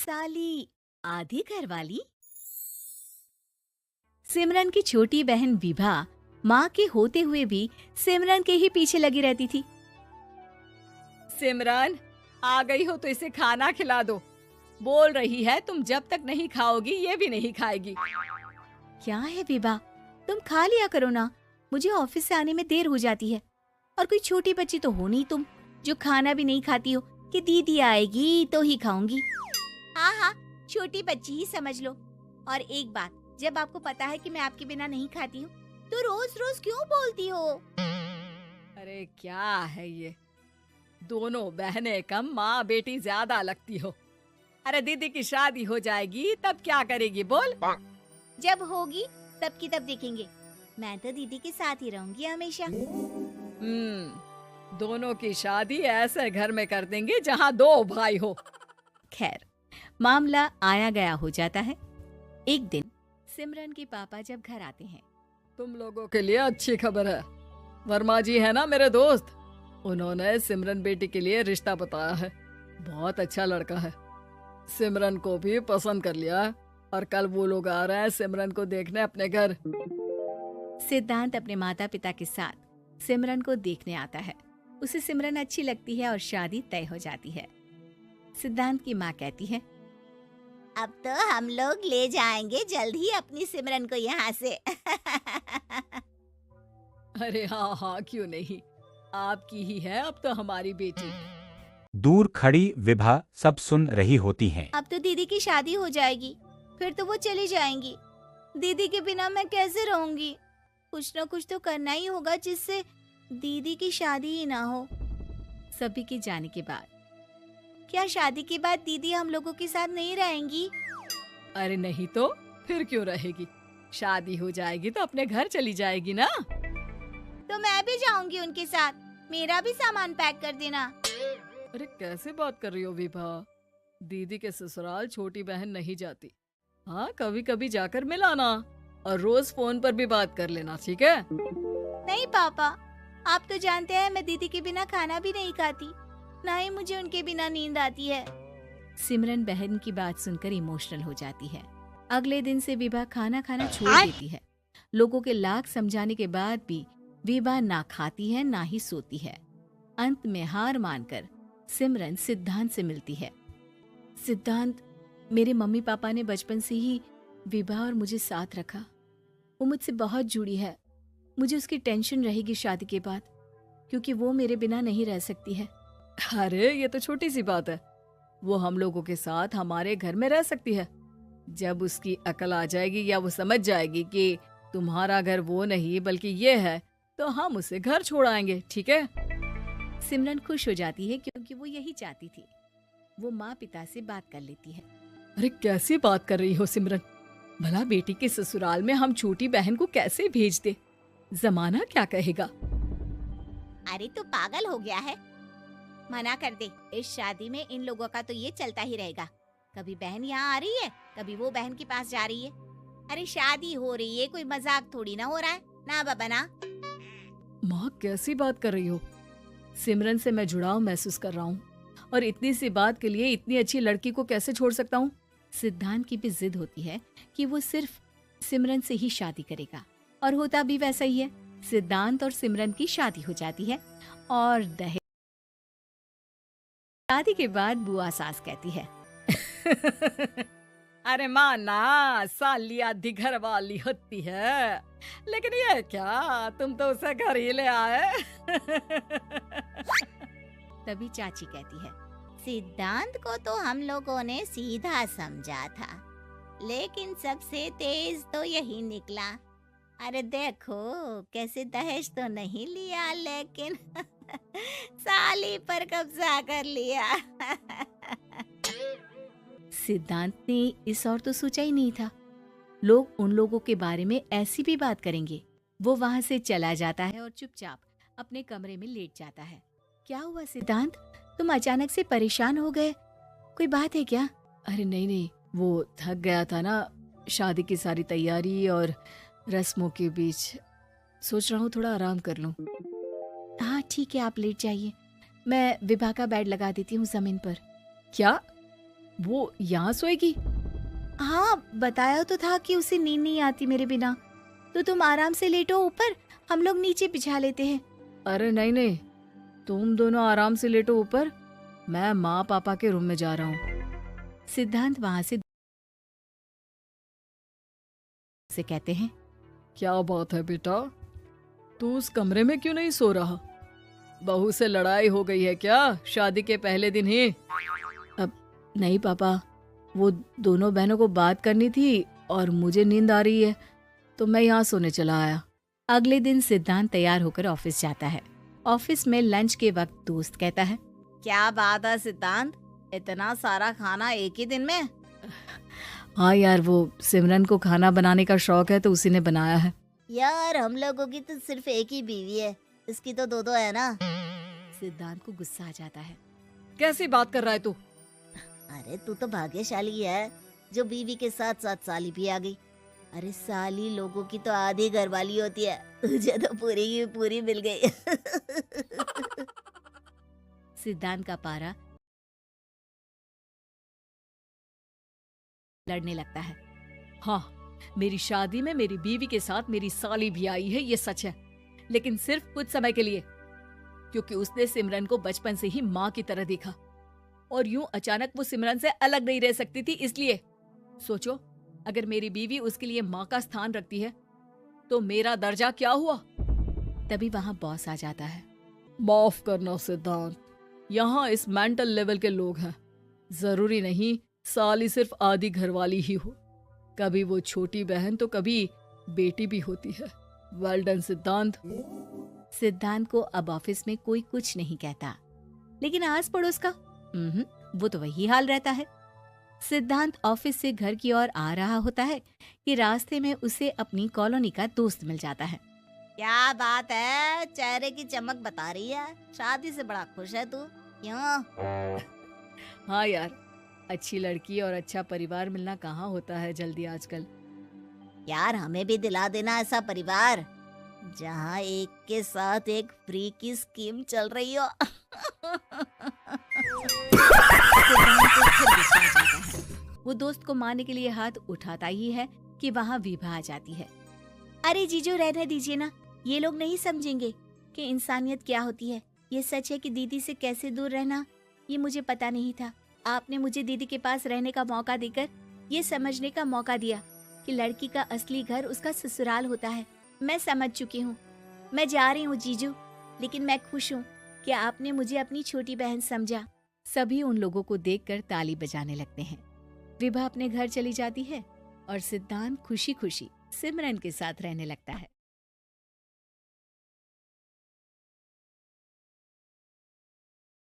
साली आधी घरवाली। सिमरन की छोटी बहन विभा माँ के होते हुए भी सिमरन के ही पीछे लगी रहती थी। सिमरन, आ गई हो तो इसे खाना खिला दो। बोल रही है तुम जब तक नहीं खाओगी ये भी नहीं खाएगी। क्या है विभा, तुम खा लिया करो ना, मुझे ऑफिस से आने में देर हो जाती है। और कोई छोटी बच्ची तो हो नहीं तुम जो खाना भी नहीं खाती हो कि दीदी आएगी तो ही खाऊंगी। हाँ हाँ, छोटी बच्ची ही समझ लो। और एक बात, जब आपको पता है कि मैं आपके बिना नहीं खाती हूँ तो रोज रोज क्यों बोलती हो? अरे क्या है ये, दोनों बहनें कम माँ बेटी ज्यादा लगती हो। अरे दीदी की शादी हो जाएगी तब क्या करेगी बोल? जब होगी तब की तब देखेंगे। मैं तो दीदी के साथ ही रहूंगी हमेशा। दोनों की शादी ऐसे घर में कर देंगे जहाँ दो भाई हो। खैर, मामला आया गया हो जाता है। एक दिन सिमरन के पापा जब घर आते हैं। तुम लोगों के लिए अच्छी खबर है। वर्मा जी है ना मेरे दोस्त, उन्होंने सिमरन बेटी के लिए रिश्ता बताया है। बहुत अच्छा लड़का है, सिमरन को भी पसंद कर लिया है और कल वो लोग आ रहे हैं सिमरन को देखने अपने घर। सिद्धांत अपने माता पिता के साथ सिमरन को देखने आता है। उसे सिमरन अच्छी लगती है और शादी तय हो जाती है। सिद्धांत की माँ कहती है, अब तो हम लोग ले जाएंगे जल्द ही अपनी सिमरन को यहाँ से। अरे हाँ हाँ, क्यों नहीं, आपकी ही है अब तो हमारी बेटी। दूर खड़ी विभा सब सुन रही होती हैं। अब तो दीदी की शादी हो जाएगी, फिर तो वो चली जाएंगी। दीदी के बिना मैं कैसे रहूंगी? कुछ न कुछ तो करना ही होगा जिससे दीदी की शादी ही ना हो। सभी के जाने के बाद क्या शादी के बाद दीदी हम लोगों के साथ नहीं रहेंगी? अरे नहीं तो फिर क्यों रहेगी, शादी हो जाएगी तो अपने घर चली जाएगी ना। तो मैं भी जाऊंगी उनके साथ, मेरा भी सामान पैक कर देना। अरे कैसे बात कर रही हो विभा, दीदी के ससुराल छोटी बहन नहीं जाती। हाँ, कभी कभी जाकर मिलाना और रोज फोन पर भी बात कर लेना, ठीक है? नहीं पापा, आप तो जानते हैं मैं दीदी के बिना खाना भी नहीं खाती, ना ही मुझे उनके बिना नींद आती है। सिमरन बहन की बात सुनकर इमोशनल हो जाती है। अगले दिन से विभा खाना खाना छोड़ देती है। लोगों के लाख समझाने के बाद भी विभा ना खाती है ना ही सोती है। अंत में हार मानकर सिमरन सिद्धांत से मिलती है। सिद्धांत, मेरे मम्मी पापा ने बचपन से ही विभा और मुझे साथ रखा। वो मुझसे बहुत जुड़ी है। मुझे उसकी टेंशन रहेगी शादी के बाद, क्योंकि वो मेरे बिना नहीं रह सकती है। अरे ये तो छोटी सी बात है, वो हम लोगों के साथ हमारे घर में रह सकती है। जब उसकी अकल आ जाएगी या वो समझ जाएगी कि तुम्हारा घर वो नहीं बल्कि ये है, तो हम उसे घर छोड़ आएंगे, ठीक है? सिमरन खुश हो जाती है क्योंकि वो यही चाहती थी। वो माँ पिता से बात कर लेती है। अरे कैसी बात कर रही हो सिमरन, भला बेटी के ससुराल में हम छोटी बहन को कैसे भेज दे? जमाना क्या कहेगा? अरे तू पागल हो गया है, मना कर दे। इस शादी में इन लोगों का तो ये चलता ही रहेगा। कभी बहन यहाँ आ रही है, कभी वो बहन के पास जा रही है। अरे शादी हो रही है, कोई मजाक थोड़ी ना हो रहा है ना बाबा ना। माँ कैसी बात कर रही हो? सिमरन से मैं जुड़ाव महसूस कर रहा हूँ और इतनी सी बात के लिए इतनी अच्छी लड़की को कैसे छोड़ सकता हूँ? सिद्धांत की भी जिद होती है कि वो सिर्फ सिमरन से ही शादी करेगा, और होता भी वैसा ही है। सिद्धांत और सिमरन की शादी हो जाती है और दहेज। शादी के बाद बुआ सास कहती है, अरे माँ ना, साली आधी घर वाली होती है, लेकिन ये क्या, तुम तो उसे घर ही ले आए। तभी चाची कहती है, सिद्धांत को तो हम लोगों ने सीधा समझा था, लेकिन सबसे तेज तो यही निकला। अरे देखो कैसे दहेज तो नहीं लिया, लेकिन साली पर कब्जा कर लिया। सिद्धांत ने इस और तो सोचा ही नहीं था। लोग उन लोगों के बारे में ऐसी भी बात करेंगे। वो वहाँ से चला जाता है और चुपचाप अपने कमरे में लेट जाता है। क्या हुआ सिद्धांत, तुम अचानक से परेशान हो गए? कोई बात है क्या? अरे नहीं, वो थक गया था ना, शादी की सारी तैयारी और रस्मों के बीच सोच रहा हूँ थोड़ा आराम कर लूँ। हाँ ठीक है, आप लेट जाइए, मैं विभा का बेड लगा देती हूँ जमीन पर। क्या वो यहाँ सोएगी? हाँ, बताया तो था कि उसे नींद नहीं आती मेरे बिना। तो तुम आराम से लेटो ऊपर, हम लोग नीचे बिछा लेते हैं। अरे नहीं नहीं, तुम दोनों आराम से लेटो ऊपर, मैं माँ पापा के रूम में जा रहा हूँ। सिद्धांत वहां से कहते हैं, क्या बात है बेटा, तू उस कमरे में क्यों नहीं सो रहा? बहू से लड़ाई हो गई है क्या शादी के पहले दिन ही? अब नहीं पापा, वो दोनों बहनों को बात करनी थी और मुझे नींद आ रही है तो मैं यहाँ सोने चला आया। अगले दिन सिद्धांत तैयार होकर ऑफिस जाता है। ऑफिस में लंच के वक्त दोस्त कहता है, क्या बात है सिद्धांत, इतना सारा खाना एक ही दिन में? हाँ यार, वो सिमरन को खाना बनाने का शौक है तो उसी ने बनाया है। यार हम लोगों की तो सिर्फ एक ही बीवी है, इसकी तो दो है ना। सिद्धांत को गुस्सा आ जाता है। कैसी बात कर रहा है तू? अरे तू तो भाग्यशाली है जो बीवी के साथ साथ साली भी आ गई। अरे साली लोगों की तो आधी घरवाली होती है, तुझे तो पूरी की पूरी मिल गई। सिद्धांत का पारा लड़ने लगता है। हाँ, मेरी शादी में मेरी बीवी के साथ मेरी साली भी आई है, ये सच है, लेकिन सिर्फ कुछ समय के लिए, क्योंकि उसने सिमरन को बचपन से ही माँ की तरह देखा और यूं अचानक वो सिमरन से अलग नहीं रह सकती थी। इसलिए सोचो, अगर मेरी बीवी उसके लिए माँ का स्थान रखती है तो मेरा दर्जा क्या हुआ? तभी वहां बॉस आ जाता है। माफ करना सिद्धांत, यहाँ इस मेंटल लेवल के लोग हैं। जरूरी नहीं साली सिर्फ आधी घरवाली ही हो, कभी वो छोटी बहन तो कभी बेटी भी होती है। वेल डन सिद्धांत। सिद्धांत को अब ऑफिस में कोई कुछ नहीं कहता, लेकिन आस पड़ोस का वो तो वही हाल रहता है। सिद्धांत ऑफिस से घर की ओर आ रहा होता है कि रास्ते में उसे अपनी कॉलोनी का दोस्त मिल जाता है। क्या बात है, चेहरे की चमक बता रही है, शादी से बड़ा खुश है तू, क्यों? हाँ यार, अच्छी लड़की और अच्छा परिवार मिलना कहाँ होता है जल्दी आजकल। यार हमें भी दिला देना ऐसा परिवार जहाँ एक के साथ एक फ्री की स्कीम चल रही हो। सिद्धांत को फिर गुस्सा आ जाता है। वो दोस्त को मारने के लिए हाथ उठाता ही है कि वहाँ विभा आ जाती है। अरे जीजू, रहने दीजिए ना, ये लोग नहीं समझेंगे कि इंसानियत क्या होती है। ये सच है कि दीदी से कैसे दूर रहना ये मुझे पता नहीं था। आपने मुझे दीदी के पास रहने का मौका देकर ये समझने का मौका दिया कि लड़की का असली घर उसका ससुराल होता है। मैं समझ चुकी हूँ, मैं जा रही हूँ जीजू, लेकिन मैं खुश हूँ कि आपने मुझे अपनी छोटी बहन समझा। सभी उन लोगों को देखकर ताली बजाने लगते हैं। विभा अपने घर चली जाती है और सिद्धांत खुशी खुशी सिमरन के साथ रहने लगता है।